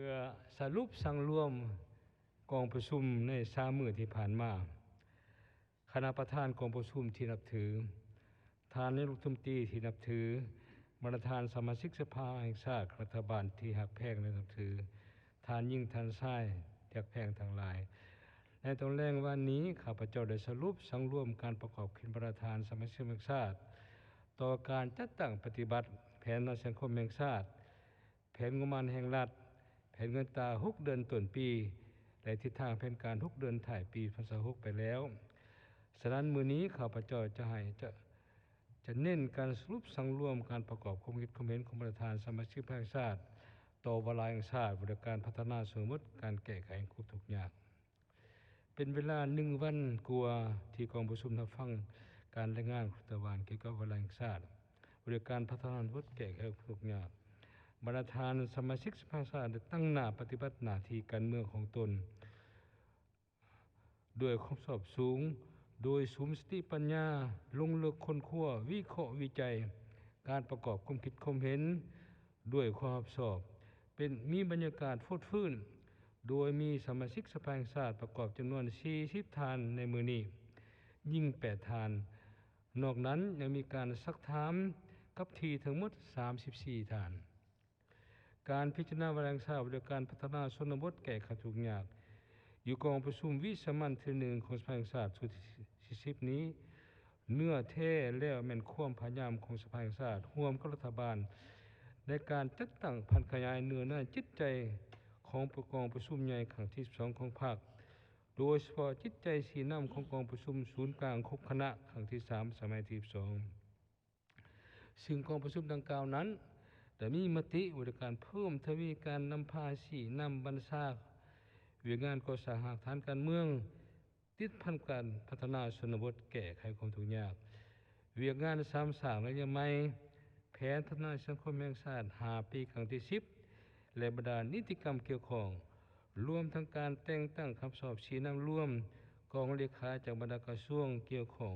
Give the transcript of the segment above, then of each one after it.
พื่อสรุปสั่งรวมกองประชุมใน3 มื้อที่ผ่านมาคณะประธานกองประชุมที่นับถือท่านนายกรัฐมนตรีที่นับถือประธานสมาชิกสภาแห่งชาติรัฐบาลที่หักแพงและนับถือท่านยิ่งท่านชายหักแพงทั้งหลายในตอนแรกวันนี้ข้าพเจ้าได้สรุปสั่งรวมการประกอบขึ้นประธานสมาชิกแห่งชาติต่อการจัดตั้งปฏิบัติแผนสังคมแห่งชาติแผนงบประมาณแห่งรัฐแผนเงินตรา6 เดือนต้นปีและทิศทางแผนการ6 เดือนถ่ายปี2026ไปแล้วฉะนั้นมื้อนี้ข้าพเจ้าจะเน้นการสรุปสั่งรวมการประกอบความคิดความเห็นของประธานสมาชิกแห่งชาติต่อวาระแห่งชาติบริการพัฒนาสมมติการแก้ไขความทุกข์ยากเป็นเวลา1 วันกว่าที่กองประชุมรับฟังการรายงานรัฐบาลเกี่ยวกับวาระแห่งชาติบริการพัฒนาสมมติแก้ไขความทุกข์ยากประธานสมาชิกสภาชาติตั้งหน้าปฏิบัติหน้าที่การเมืองของตนด้วยความสอบสูงโดยสุมสติปัญญาลงลึกค้นคว้าวิเคราะห์วิจัยการประกอบความคิดความเห็นด้วยความรอบคอบเป็นมีบรรยากาศฟดฟื้นโดยมีสมาชิกสภาแห่งชาติประกอบจำนวน40 ท่านในมื้อนี้ยิ่ง8 ท่านนอกนั้นยังมีการซักถามกับที่ทั้งหมด34 ท่านการพิจารณาวาระแห่งชาติโดยการพัฒนาชนบทแก้ไขทุกข์ยากอยู่กองประชุมวิสามัญที่1ของสภาแห่งชาติสุดที่10นี้เนื้อแท้แล้วแม่นความพยายามของสภาแห่งชาติร่วมกับรัฐบาลในการจัดตั้งพันขยายเนื้อหน้าจิตใจของกองประชุมใหญ่ครั้งที่12ของพรรคโดยเฉพาะจิตใจสีน้ำของกองประชุมศูนย์กลางคบคณะครั้งที่3สมัยที่12ซึ่งกองประชุมดังกล่าวนั้นได้มีมติบริการเพิ่มทวีการนำภาษีนำบรรษาเวียงงานก่อสร้างหากฐานการเมืองติดพันการพัฒนาชนบทแก้ไขความทุกข์ยากเวียงงานสามสร้างระยะใหม่แผนพัฒนาสังคมแห่งชาติ5 ปีครั้งที่10และบรรดานิติกรรมเกี่ยวข้องรวมทั้งการแต่งตั้งคำสอบชี้นำร่วมกองเลขาจากบรรดากระทรวงเกี่ยวข้อง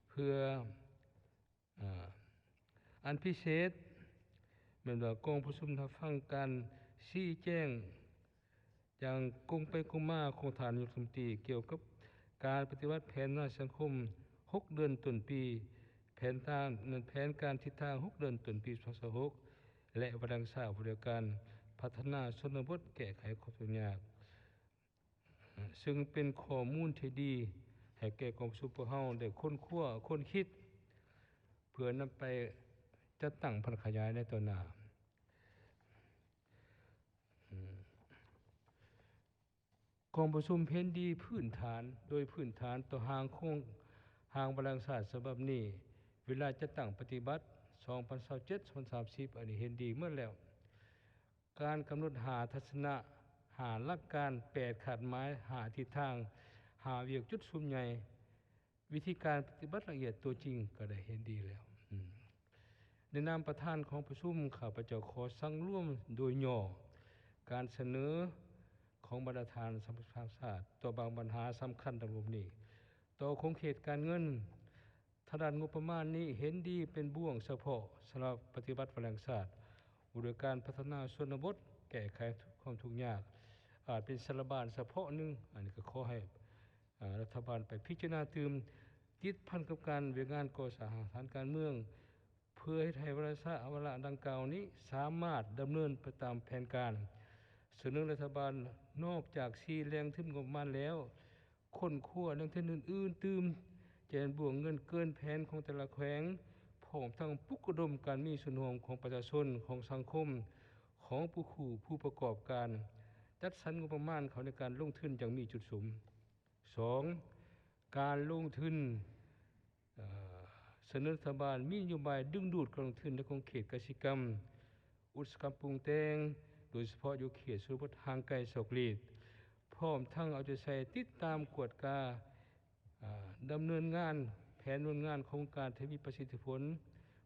เพื่ออันพิเศษแม้ว่ากองประชุมรับฟังการชี้แจงอย่างกงไปกงมาของฐานนายกรัฐมนตรีเกี่ยวกับการปฏิวัติแผนสังคม6 เดือนต้นปีแผนการทิศทาง6 เดือนต้นปี2026และวาระแห่งชาติบริการพัฒนาชนบทแก้ไขความทุกข์ยากซึ่งเป็นข้อมูลที่ดีให้แก่กองประชุมพวกเราได้ค้นคว้าค้นคิดเพื่อนำไปจัดตั้งพันขยายในตัวหน้ากองประชุมเพ้นดีพื้นฐานโดยพื้นฐานต่อห่างบาลังศาสตร์ฉบับนี้เวลาจะตั้งปฏิบัติ2027-2030อันนี้เห็นดีเมื่อแล้วการกำหนดหาทัศนะหาหลักการ8ขาดหมายหาทิศทางหาเวียกจุดสุ่มใหญ่วิธีการปฏิบัติละเอียดตัวจริงก็ได้เห็นดีแล้วในนามประธานของประชุมข้าพเจ้าขอสั่งร่วมโดยย่อการเสนอของประธานสภาชาติต่อบางปัญหาสำคัญดังนี้ต่อคงเขตการเงินทางด้านงบประมาณนี้เห็นดีเป็นบ่วงเฉพาะสำหรับปฏิบัติวาระแห่งชาติบริการพัฒนาชนบทแก้ไขความทุกข์ยากอาจเป็นสารบานเฉพาะหนึ่งอันนี้ก็ขอให้รัฐบาลไปพิจารณาติดพันกับการเวียงงานก่อสร้างฐานการเมืองเพื่อให้วาระดังกล่าวนี้สามารถดำเนินไปตามแผนการเสนอรัฐบาลนอกจากชี้แรงทึนงบประมาณแล้วค้นคว้าเรื่องทึนอื่นๆตื่มแจนบวกเงินเกินแผนของแต่ละแขวงพร้อมทั้งปลุกระดมการมีส่วนร่วมของประชาชนของสังคมของผู้ประกอบการจัดสรรงบประมาณเขาในการลงทุนอย่างมีจุดสูง 2. การลงทุนเสนอรัฐบาลมีนโยบายดึงดูดการลงทุนในของเขตกสิกรรมอุตสาหกรรมปรุงแต่งโดยเฉพาะอยู่เขตชนบทห่างไกลศอกลีดพร้อมทั้งเอาใจใส่ติดตามกวดกาดำเนินงานแผนดำเนินงานโครงการที่มีประสิทธิผล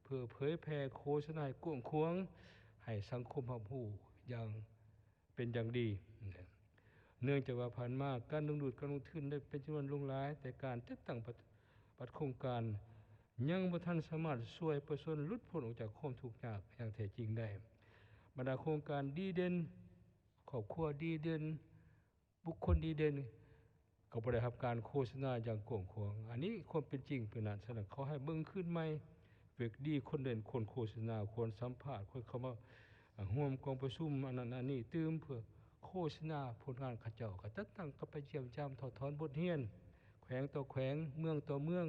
เพื่อเผยแผ่โฆษณาให้กว้างขวางให้สังคมรับรู้อย่างเป็นอย่างดีเนื่องจากว่าผ่านมาการดึงดูดการลงทุนได้เป็นจำนวนลงหลายแต่การจัดตั้งบัตรโครงการยังบ่ทันสามารถช่วยประชาชนหลุดพ้นออกจากความทุกข์ยากอย่างแท้จริงได้บรรดาโครงการดีเด่น ครอบครัวดีเด่นบุคคลดีเด่นก็บ่ได้รับการโฆษณาอย่างกว้างขวางอันนี้ความเป็นจริงเป็นนั้นฉะนั้นเขาให้เบิ่งขึ้นใหม่เวกดีคนเด่นคนโฆษณาคนสัมภาษณ์คนเข้ามาร่วมกองประชุมอันนั้นอันนี้ตื่มเพื่อโฆษณาผลงานเขาเจ้าก็จัดตั้งก็ไปเยี่ยมยามถอดถอนบทเรียนแขวงต่อแขวงเมืองต่อเมือง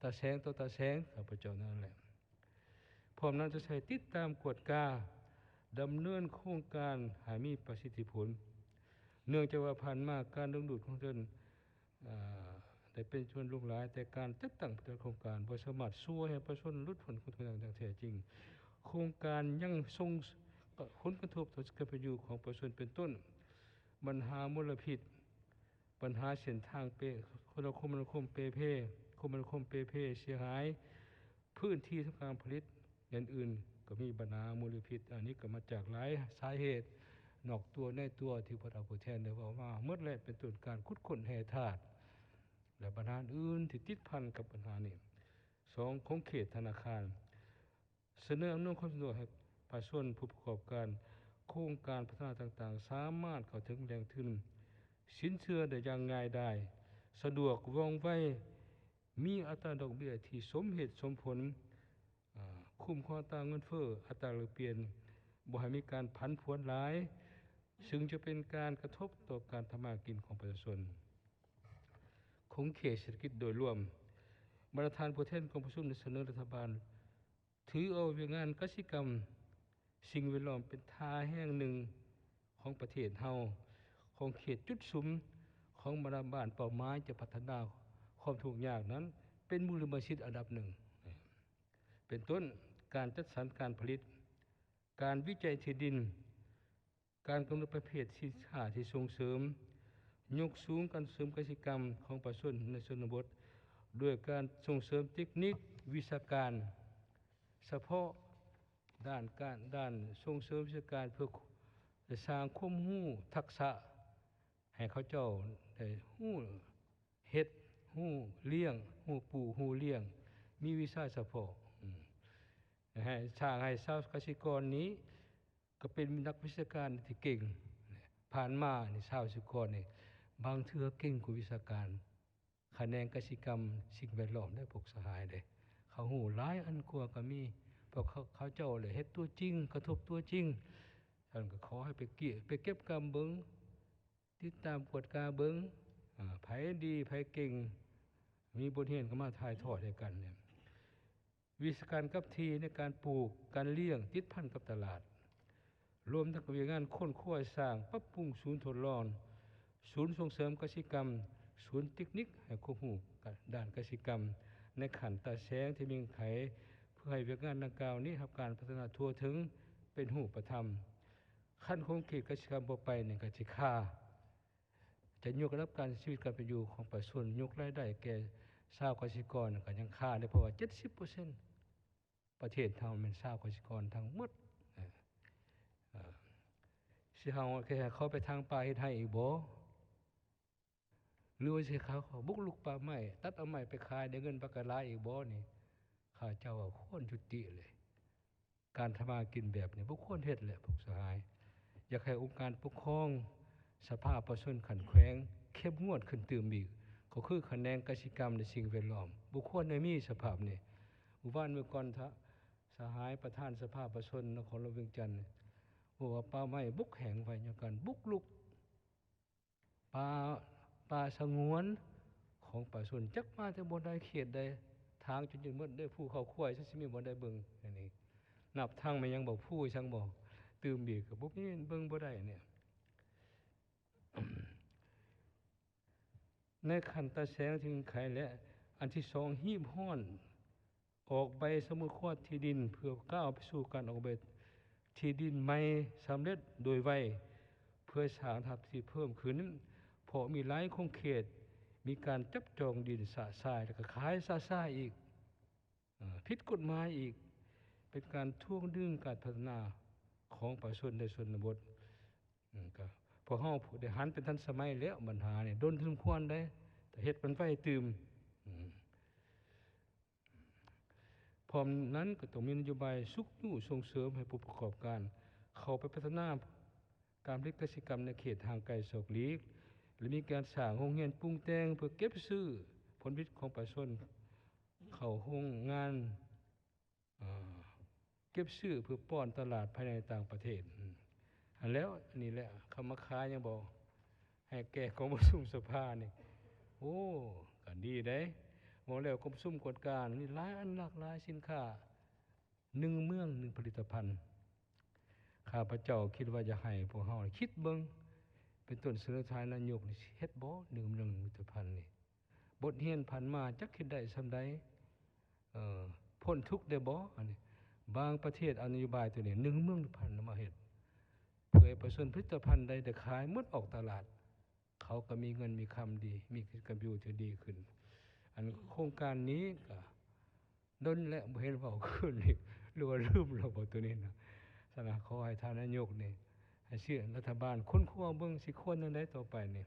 ตาแสงต่อตาแสงข้าพเจ้านั่นแหละพร้อมนั้นจะใช้ติดตามกวดกาดำเนินโครงการให้มีประสิทธิผลเนื่องจากว่าผ่านมาการดึงดูดของตนได้เป็นชวนลูกหลายแต่การจัดตั้งโครงการบ่สามารถช่วยให้ประชาชนลดผลกระทบอย่างแท้จริงโครงการยังส่งผลกระทบต่อการเป็นอยู่ของประชาชนเป็นต้นปัญหามลพิษปัญหาเส้นทางเปคมนาคมเปเพคมนาคมเปเพเสียหายพื้นที่ทำการผลิตอย่างอื่นก็มีปัญหามลพิษอันนี้ก็มาจากหลายสาเหตุนอกตัวในตัวที่พระเอาผู้แทนได้บอกว่าเมื่อไรเป็นต้นการคุดค้นแห่ธาตุและปัญหาอื่นที่ติดพันกับปัญหานี้สองของเขตธนาคารเสนออำนวยความสะดวกให้ประชาชนผู้ประกอบการโครงการพัฒนาต่างๆสามารถเข้าถึงแหล่งทุนสินเชื่อได้อย่างง่ายได้สะดวกว่องไวมีอัตราดอกเบี้ยที่สมเหตุสมผลคุ้มค่าอัตราเงินเฟ้ออัตราแลกเปลี่ยนบ่ให้มีการผันผวนหลายซึ่งจะเป็นการกระทบต่อการทำมากินของประชาชนของเขตเศรษฐกิจโดยรวมประธานผู้แทนของประชุมได้เสนอรัฐบาลถือเอางานกสิกรรมสิ่งแวดล้อมเป็นท่าแห่งหนึ่งของประเทศเฮาของเขตจุดสุมของบรรดาบ้านเป้าหมายจะพัฒนาความทุกข์ยากนั้นเป็นมูลนิธิอันดับหนึ่งเป็นต้นการจัดสรรการผลิตการวิจัยที่ดินการกำหนดประเภทสินค้าที่ส่งเสริมยกสูงการเสริมกสิกรรมของประชาชนในชนบทด้วยการส่งเสริมเทคนิควิชาการเฉพาะด้านส่งเสริมวิชาการเพื่อสร้างความรู้ทักษะให้เขาเจ้าได้รู้เฮ็ดรู้เลี้ยงรู้ปลูกรู้เลี้ยงมีวิชาเฉพาะให้ชาวเกษตรกรนี้ก็เป็นนักวิชาการที่เก่งผ่านมานี่ชาวเกษตรกรนี่บางเทื่อเก่งกว่าวิชาการคะแนนกสิกรรมสิ่งแวดล้อมได้พวกสหายได้เขาหูหลายอันกว่าก็มีเพราะเขาเจ้าเลยเฮ็ดตัวจริงกระทบตัวจริงท่านก็ขอให้ไปเก็บกรรมเบิ่งติดตามกวดกาเบิ่งไผดีไผเก่งมีบทเรียนก็มาถ่ายทอดให้กันเนี่ยวิชาการกับทีในการปลูกการเลี้ยงติดพันกับตลาดรวมทั้งงานค้นคว้าสร้างปรับปรุงศูนย์ทดลองศูนย์ส่งเสริมกสิกรรมศูนย์เทคนิคให้ความรู้ด้านกสิกรรมในขันตาแสงที่มีไขเพื่อให้เวียกงานดังกล่าวนี้รับการพัฒนาทั่วถึงเป็นหูปธรรมขั้นคงเขตกสิกรรมบ่ไปในกสิค่าจะยกระดับการชีวิตการเป็นอยู่ของประชาชนยกรายได้แก่ชาวเกษตรกรก็ยังค่าได้เพราะว่า 70% ประเทศเฮาเป็นชาวเกษตรกรทั้งหมดสิเฮาแค่เขาไปทางป่าเฮ็ดให้อีกบ่หรือว่าสิเขาบุกลุกป่าไม้ตัดเอาไม้ไปขายได้เงินบักกะหลายอีกบ่นี่ข้าเจ้าว่าควรยุติเลยการทำมากินแบบนี้บ่ควรเฮ็ดแหละพวกสหายอยากให้องค์การปกครองสภาพประชาชนขันแขวงเข้มงวดขึ้นตื่มอีกก็คือคะแนนกสิกรรมในสิ่งแวดล้อมบุคคลในมีสภาพนี้เมื่อก่อนสหายประธานสภาประชาชนนครหลวงเวียงจันทน์บอกว่าป่าไม้บุกแห้งไว้อย่างกันบุกลุกป่าสงวนของประชาชนจักมาแต่บนใดเขตใดทางจนหมดได้ผู้เข้าค่อยซะสิมีบ่ได้เบิ่งอันนี้นับทางมันยังบอกผู้ช่างบอกตื่มอีกก็บ่มีเบิ่งบ่ได้เนี่ยในขันตาแสงถึงไขและอันที่สองหีบห้อนออกใบสมุดครอบที่ดินเพื่อก้าวไปสู่การออกใบที่ดินใหม่สำเร็จโดยไวเพื่อสร้างทับที่เพิ่มขึ้นเพราะมีหลายคงเขตมีการจับจองดินสะสายแล้วก็ขายสะสายอีกผิดกฎหมายอีกเป็นการท่วงดึงการพัฒนาของประชาชนในชนบทก็พอเฮาได้หันเป็นทันสมัยแล้วปัญหาเนี่ยโดนสมควรได้แต่เฮ็ดมันไฟตื่มพร้อมนั้นก็ต้องมีนโยบายสุขยู่ส่งเสริมให้ผู้ประกอบการเข้าไปพัฒนา การผลิตกสิกรรมในเขตห่างไกลโศกลีกและมีการสร้างโรงเรียนปรุงแต่งเพื่อเก็บซื้อผลผลิตของประชาชนเข้าโรงงานเก็บซื้อเพื่อป้อนตลาดภายในต่างประเทศอันแล้วนี่แหละคำมาค้ายังบอกให้แก่กองประชุมสภานี่โอ้ก็ดีได้มองแล้วกองประชุมกฎการมีหลายอันหลากหลายสินค้าหนึ่งเมืองหนึ่งผลิตภัณฑ์ข้าพเจ้าคิดว่าจะให้พวกเฮาคิดเบิ่งเป็นต้นเสนอทายนายกนี่เฮ็ดบ่หนึ่งเมืองหนึ่งผลิตภัณฑ์นี่บทเรียนผ่านมาจักเฮ็ดได้ส่ำใดพ้นทุกข์ได้บ่อันนี้บางประเทศเอานโยบายตัวนี้หนึ่งเมืองหนึ่งผลิตภัณฑ์มาเฮ็ดเพื่อให้ประชาชนผลิตภัณฑ์ใดได้ขายหมดออกตลาดเขาก็มีเงินมีคำดีมีกำอยู่ที่ดีขึ้นอันโครงการนี้ก็ดนและบ่เห็นเว้าขึ้นอีกหรือว่าลืมแล้วบ่ตัวนี้นะฉะนั้นขอให้ท่านนายกนี่ให้เชื่อรัฐบาลค้นคว้าเบิ่งสิควรจังได๋ต่อไปนี่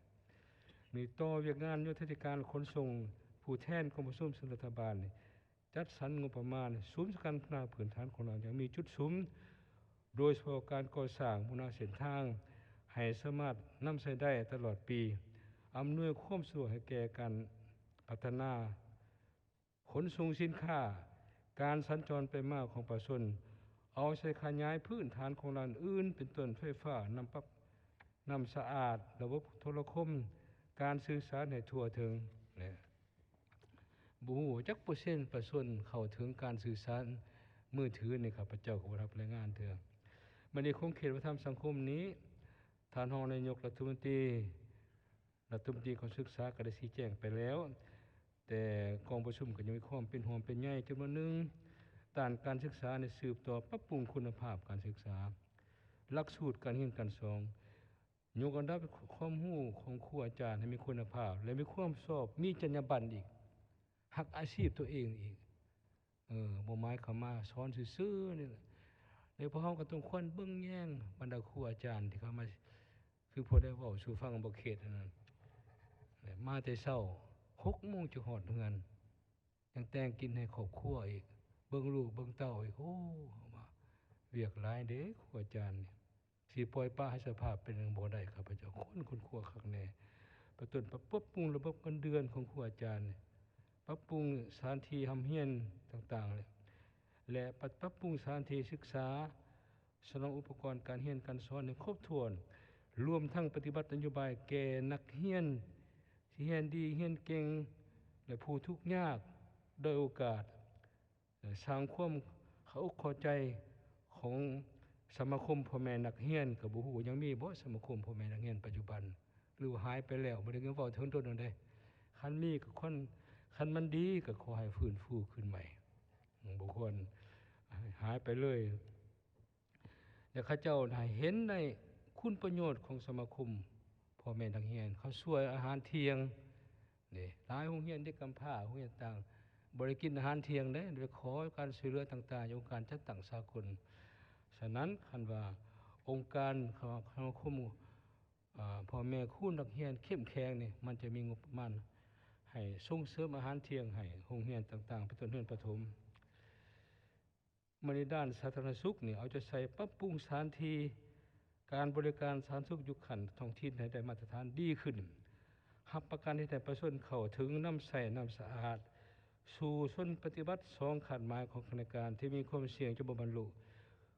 มีต่อเวียกงานยุทธการขนส่งผู้แทนกรมประชุมส่วนรัฐบาลนี่จัดสรรงบประมาณศูนย์การพัฒนาพื้นฐานของเรายังมีจุดซุ้มโดยเฉพาะการก่อสร้างบูรณะเส้นทางให้สามารถนำใช้ได้ตลอดปีอำนวยความสะดวกให้แก่การพัฒนาขนส่งสินค้าการสัญจรไปมาของประชาชนเอาใช้ขยายพื้นฐานของร้านอื่นเป็นต้นไฟฟ้านำสะอาดระบบโทรคมการสื่อสารให้ทั่วถึงเนี่ยบูจักเปอร์เซ็นต์ประชาชนเข้าถึงการสื่อสารมือถือนี่ครับพระเจ้าก็รับรายงานเถอะมันในคงเขตวัฒนธรรมสังคมนี้ท่านรองนายกรัฐมนตรีของศึกษาก็ได้ชี้แจงไปแล้วแต่กองประชุมก็ยังมีความเป็นห่วงเป็นใยจำนวนหนึ่งด้านการศึกษาในสืบต่อปรับปรุงคุณภาพการศึกษาหลักสูตรการเรียนการสอนยกอันดับความรู้ของครูอาจารย์ให้มีคุณภาพและมีความชอบมีจรรยาบรรณอีกหักอาชีพตัวเองอีกบ่หมายเข้ามาสอนซื่อๆนี่แหละแล้วพวกเฮาก็ต้องควรเบิ่งแย่งบรรดาครูอาจารย์ที่เขามาคือพอได้เว้าสู่ฟังบ่เขตอันนั้นมาแต่เช้า 6 โมงจะฮอดเฮือนยังแต่งกินให้ครอบครัวอีกเบิ่งลูกเบิ่งเต้าอีกโอ้ว่าเวียกหลายเด้ครูอาจารย์นี่สิปล่อยปละให้สภาพเป็นจังบ่ได้ข้าพเจ้าคนครัวคักแน่ประต้นปรับปรุงระบบเงินเดือนของครูอาจารย์ปรับปรุงสถานที่หำเฮียนต่างๆและปรับปรุงสถานที่ศึกษาสนองอุปกรณ์การเรียนการสอนให้ครบถ้วนรวมทั้งปฏิบัตินโยบายแก่นักเรียนที่เรียนดีเรียนเก่งและผู้ทุกข์ยากโดยโอกาสสร้างความเข้าอกเข้าใจของสมาคมพ่อแม่นักเรียนก็บ่ฮู้ยังมีบ่สมาคมพ่อแม่นักเรียนปัจจุบันหรือหายไปแล้วบ่ได้เงินเว้าถึงต้นนั่นได้คันมีก็คันมันดีก็ขอให้ฟื้นฟูขึ้นใหม่บ่ควรหายไปเลยและเขาเจ้าได้เห็นในคุณประโยชน์ของสมาคมพ่อแม่นักเรียนเขาช่วยอาหารเที่ยงนี่หลายโรงเรียนเด็กกำพร้าโรงเรียนต่างบ่ได้กินอาหารเที่ยงเด้โดยขอการช่วยเหลือต่างๆองค์การจัดตั้งสากลฉะนั้นคันว่าองค์การสมาคมพ่อแม่ครูนักเรียนเข้มแข็งนี่มันจะมีงบประมาณให้ส่งเสริมอาหารเที่ยงให้โรงเรียนต่างๆประถมเรียนประถมในด้านสาธารณสุขนี่เอาจะใส่ปรับปรุงสถานที่การบริการสาธารณสุขยุคขันท้องถิ่นให้ได้มาตรฐานดีขึ้นรับประกันให้ได้ประชาชนเข้าถึงน้ำใสน้ำสะอาดสู่ชนปฏิบัติ2ขาดหมายของคณะการที่มีความเสี่ยงจะบ่บรรลุ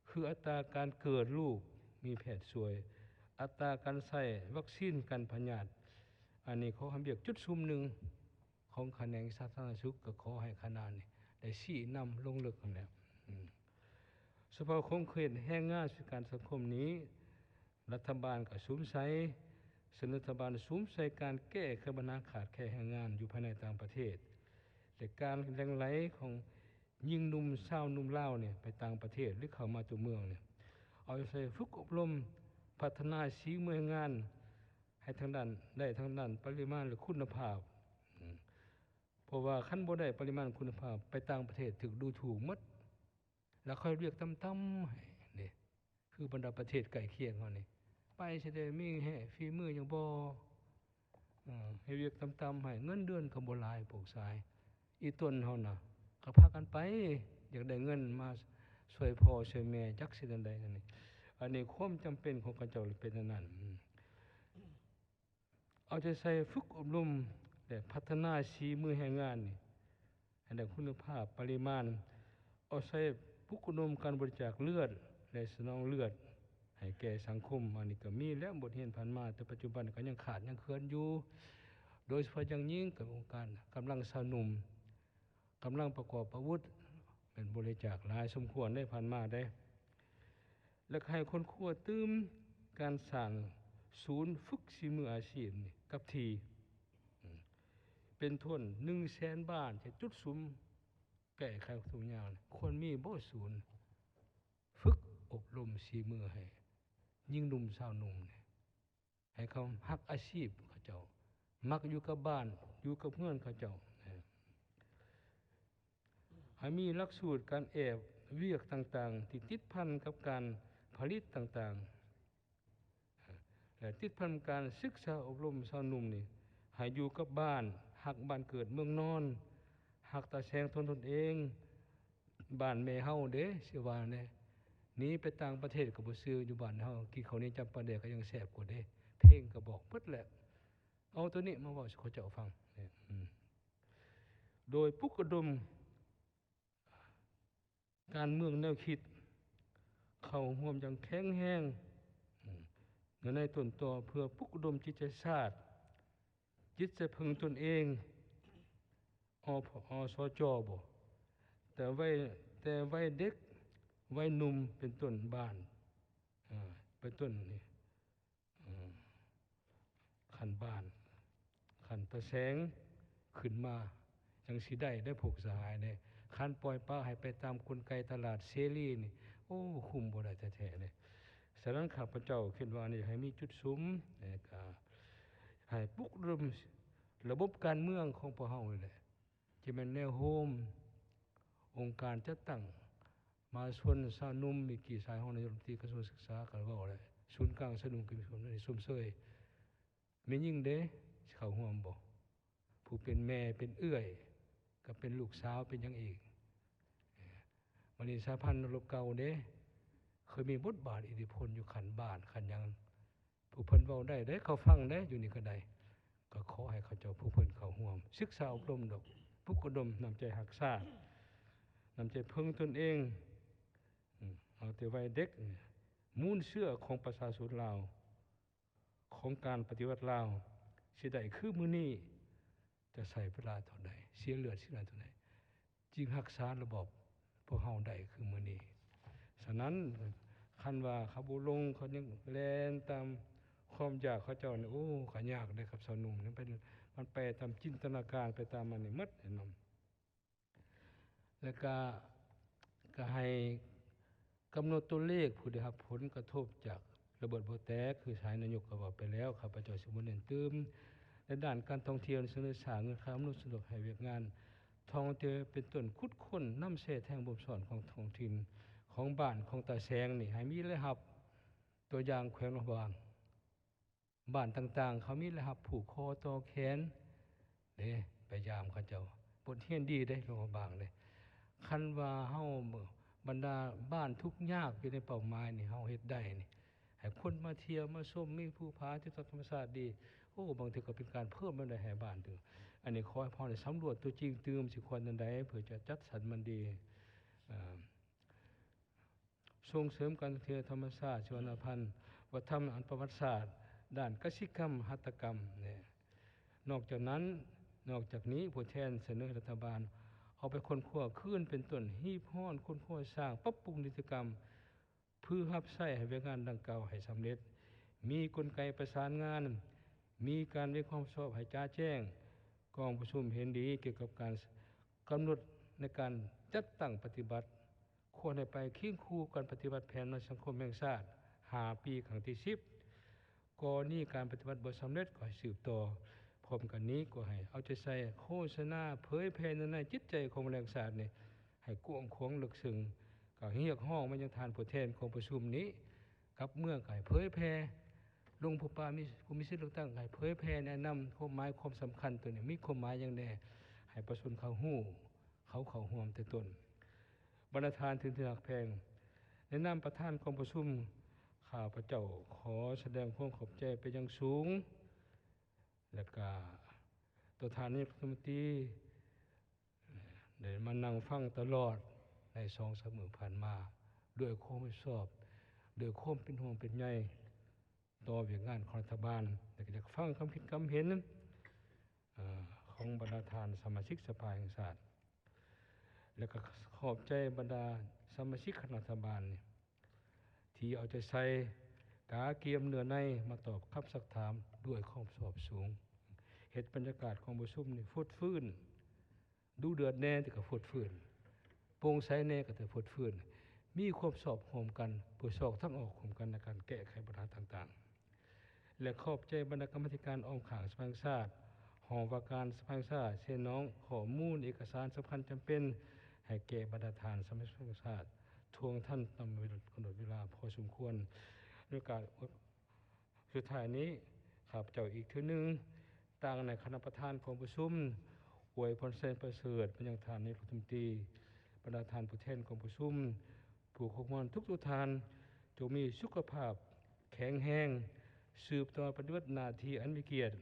คืออัตราการเกิดลูกมีแพทย์สวยอัตราการใช้วัคซีนกันพยาธิอันนี้เขาทำเบียกจุดซุ่มหนึ่งของแขนงสาธารณสุขก็ขอให้คณะนี้ได้ชี้นำลงลึกกันแล้วสภาพคงเขตแห่งงานการสังคมนี้รัฐบาลก็สูญใช้รัฐบาลสูญใช้การแก้ไขปัญหาขาดแคลนแรงงานอยู่ภายในต่างประเทศแต่การแหล่งไหลของยิงหนุ่มสาวหนุ่มเล่าเนี่ยไปต่างประเทศหรือเข้ามาตัวเมืองเนี่ยเอาใส่ฝึกอบรมพัฒนาฝีมืองานให้ทางด้านได้ทางด้านปริมาณหรือคุณภาพเพราะว่าขั้นบ่ได้ปริมาณคุณภาพไปต่างประเทศถึกดูถูกหมดแล้วค่อยเรียกต่ำๆนี่คือบรรดาประเทศใกล้เคียงเขานี่ไปสิได้มีให้ฝีมือยังบ่ให้เรียกต่ำๆให้เงินเดือนก็บ่หลายพวกสายอีต้นเฮาน่ะก็พากันไปอยากได้เงินมาช่วยพ่อช่วยแม่จักสิจังได๋นั่นนี่อั อันนี้ความจำเป็นของกระเจ้าเป็นอันนั้นเอาใจใส่ฝึกอบรมแต่พัฒนาชีมือแห่งงานนี่ให้ได้คุณภาพปริมาณเอาใส่ฝึกอบรมการบริจาคเลือดและสนองเลือดให้แก่สังคมอันนี้ก็มีแล้วบทเรียนผ่านมาแต่ปัจจุบันก็ยังขาดยังเคินอยู่โดยเฉพาะอย่างยิ่งกับองค์การกำลังสนุมกำลังประกอบอาวุธเป็นบริจาคหลายสมควรได้ผ่านมาได้และให้คนขั้วตื้มการสั่งศูนย์ฝึกฝีมืออาชีพนี่กับทีเป็นทุน100,000 บาทจะจุดสุมแก้ไขทุกอย่างควรมีบ่ศูนย์ฝึกอบรมฝีมือให้ยิ่งหนุ่มสาวหนุ่มให้เขาฮักอาชีพเขาเจ้ามักอยู่กับบ้านอยู่กับเพื่อนเขาเจ้าให้มีหลักสูตรการแอบเวียกต่างๆที่ติดพันกับการผลิตต่างๆและติดพันการศึกษาอบรมสาวหนุ่มนี่ให้อยู่กับบ้านหักบ้านเกิดเมืองนอนหักตาแสงตนเองบ้านแม่เฮาเด้สิว่าแน่นี้ไปต่างประเทศก็บ่ซื้ออยู่บ้านเฮากินข้าวเหนียวจำปาแดกก็ยังแซ่บกว่าเด้เพลงก็บอกเบิดแหละเอาตัวนี้มาเว้าให้เขาเจ้าฟังโดยปลุกระดมการเมืองแนวคิดเข้าร่วมอย่างแข็งแรงในต้นต่อเพื่อปลุกระดมจิตใจชาติจิตใจพึงตนเองอสจบ่แต่ไว้เด็กไว้หนุ่มเป็นต้นบ้านเป็นต้นนี่ขันบ้านขันตะแสงขึ้นมาจังสิได้ผูกสหายเนี่ยขันปล่อยป้าให้ไปตามกลไกตลาดเสรีนี่โอ้คุมบ่ได้แท้ๆเลยฉะนั้นข้าพเจ้าคิดว่านี่ให้มีจุดซุ้มให้ปลุกระดมระบบการเมืองของพวกเฮานี่แหละที่มันแนวโฮมองค์การจัดตั้งมาชนสานุ่มมีกี่สายห้องนายกรัฐมนตรีกระทรวงศึกษาก็ว่าอะไรศูนย์กลางสนุมก็มีคนนี่ซุ่มเซยมียิ่งเด้เข้าร่วมบ่ผู้เป็นแม่เป็นเอื้อยก็เป็นลูกสาวเป็นยังอีกวันนี้สาพันธ์รบเก่าเด้เคยมีบทบาทอิทธิพลอยู่ขันบ้านขันยังผู้เพิ่นเว้าได้เขาฟังได้อยู่นี่ก็ได้ก็ขอให้เขาเจ้าผู้เพิ่นเข้าร่วมศึกษาอบรมดอกปลุกระดมนำใจรักษานำใจพึงตนเองเอาแต่ไว้เด็กมูลเชื่อของประชาชนลาวของการปฏิวัติลาวสิได้คือมื้อนี้จะใส่เวลาเท่าใดเสียเลือดเสียเท่าใดจึงรักษาระบบพวกเฮาได้คือมื้อนี้ฉะนั้นคันว่าเขาบ่ลงเขายังแล่นตามความอยากเขาเจ้านี่โอ้ก็ยากเด้ครับสาวหนุ่มนี่มันไปตามจินตนาการไปตามมันนี่หมดนำแล้วก็ให้กำหนดตัวเลขผู้ได้รับผลกระทบจากระเบิดบ่แตกคือสายนายกก็บอกไปแล้วข้าพเจ้าสิบ่เน้นเติมในด้านการท่องเที่ยวเสนอสร้างเงินค่ามนุษย์สะดวกให้เวียกงานท่องเที่ยวเป็นต้นคุดค้นนำเสแห่งบ่มสอนของท้องถิ่นของบ้านของตาแสงนี่ให้มีรายรับตัวอย่างแขวงหนองบางบ้านต่างๆเขามีรายรับผูกคอต่อแขนเด้ไปยามเขาเจ้าบทเรียนดีได้หนองบางเด้คันว่าเฮาบรรดาบ้านทุกยากอยู่ในเป้าหมายนี่เฮาเฮ็ดได้นี่ให้คนมาเที่ยวมาชมมีภูผาที่ธรรมชาติดีโอ้บางทีก็เป็นการเพิ่มมันได้ให้บ้านถึงอันนี้ขอให้พ่อได้สำรวจตัวจริงตื่มสิควรอันใดเพื่อจะจัดสรรมันดีส่งเสริมการท่องเที่ยวธรรมชาติชีวพันธุ์วัฒนธรรมอันประวัติศาสตร์ด้านกสิกรรมหัตถกรรมเนี่ยนอกจากนี้ผู้แทนเสนอรัฐบาลเอาไปค้นคว้าขึ้นเป็นต้นฮีบฮ้อนค้นคว้าสร้างปรับปรุงกิจกรรมเพื่อรับใช้ให้เวียกงานดังกล่าวให้สำเร็จมีกลไกประสานงานมีการวิเคราะห์สอบให้จ้าแจ้งกองประชุมเห็นดีเกี่ยวกับการกำหนดในการจัดตั้งปฏิบัติควรให้ไปเคียงคู่การปฏิบัติแผนในสังคมแห่งชาติ5 ปีครั้งที่10ก่อนนี้การปฏิบัติบ่สำเร็จก็ให้สืบต่อพร้อมกันนี้ก็ให้เอาใจใส่โฆษณาเผยแพร่ในจิตใจของมนุษยชาตินี่ให้กว้างขวางลึกซึ้งก็เรียกร้องมายังทานผู้แทนของประชุมนี้กับเมื่อให้เผยแพร่ลงผู้ป่ามีผู้มีสิทธิ์เลือกตั้งให้เผยแพร่แนะนำความหมายความสำคัญตัวนี้มีความหมายอย่างใดให้ประชาชนเขาฮู้เขาร่วมแต่ต้นบรรณาธิการถึงหักแพงแนะนำประธานกองประชุม ข้าพเจ้าขอแสดงความขอบใจเป็นอย่างสูงและก็ตัวท่านนายกรัฐมนตรีได้มานั่งฟังตลอดใน2-3 มื้อผ่านมาด้วยความรับผิดชอบด้วยความเป็นห่วงเป็นใยต่อเวียกงานของรัฐบาลและก็อยากฟังความคิดความเห็นของบรรดาท่านสมาชิกสภาแห่งชาติและก็ขอบใจบรรดาสมาชิกคณะรัฐบาลที่เอาใจใส่กาเกียมเนื้อในมาตอบคำสักถามด้วยความสอบสูงเหตุบรรยากาศของประชุมนี่ฟดฟื้นดูเดือดแน่แต่ก็ฟดฟื้นโปร่งใสแน่ก็แต่ฟดฟื้นมีความสอบโฮมกันเพื่อสอบทั้งออกโฮมกันในการแก้ไขปัญหาต่างๆและขอบใจบรรดากรรมการอ้อมข้างสภาแห่งชาติหอว่าการสภาแห่งชาติเช่นน้องข้อมูลเอกสารสำคัญจำเป็นให้แก่บรรดาทานสมาชิกแห่งชาติทวงท่านตามกำหนดเวลาพอสมควรด้วยการสุดท้ายนี้ข้าพเจ้าอีกทีนึงต่างในคณะประธานของประชุมอวยพรเสนประเสริฐเป็นอย่างทานในรัฐมนตรีบรรดาทานผู้แทนของประชุมผู้ขมวลทุกทานจงมีสุขภาพแข็งแรงสืบต่อปฏิบัติหน้าที่อันมีเกียรติ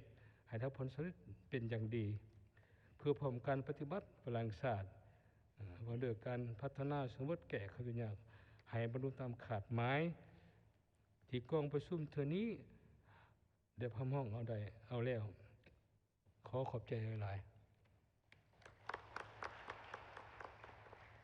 ให้ทับผลสำเร็จเป็นอย่างดีเพื่อพร้อมการปฏิบัติพลังศาสตร์ว่าด้วยการพัฒนาสมมติแก่ข้าพเจ้าให้บรรลุตามขาดหมายที่กองประชุมเธอนี้ได้พร้อมห้องเอาได้เอาแล้วขอขอบใจหลายๆ